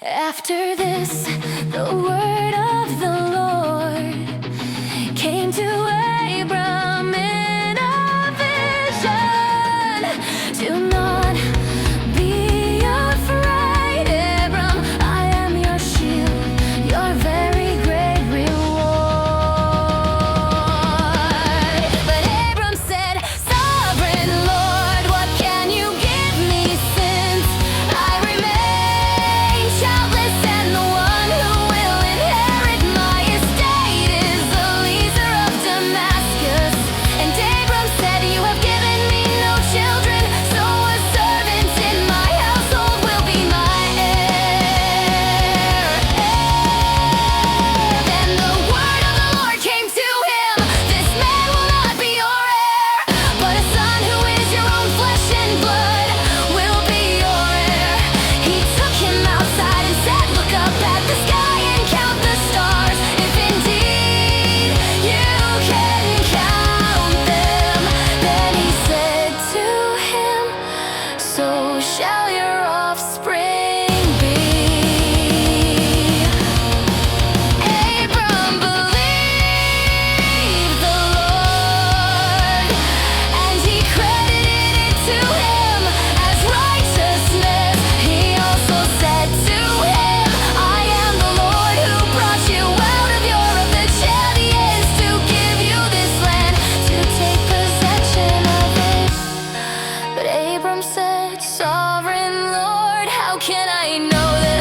After this, the word of the Lord came to Abram in a vision. Do not be afraid, Abram. I am your shield, your very great reward. But Abram said, Sovereign Lord, what can you give me since I remain childless, and the one who will inherit my estate is Eliezer of Damascus? And Abram said, You have given me no children, so a servant in my household will be my heir. Then the word of the Lord came to him, This man will not be your heir, but a son who is your own flesh and blood will be your heir. He took him outside and said, Look up at the sky and count the stars, if indeed you can count them. Then he said to him, So shall your offspring be. Abram believed the Lord, and he credited it to him as righteousness. He also said to him, I am the Lord who brought you out of Ur of the Chaldeans to give you this land to take possession of it. But Abram said, Sovereign Lord, how can I know that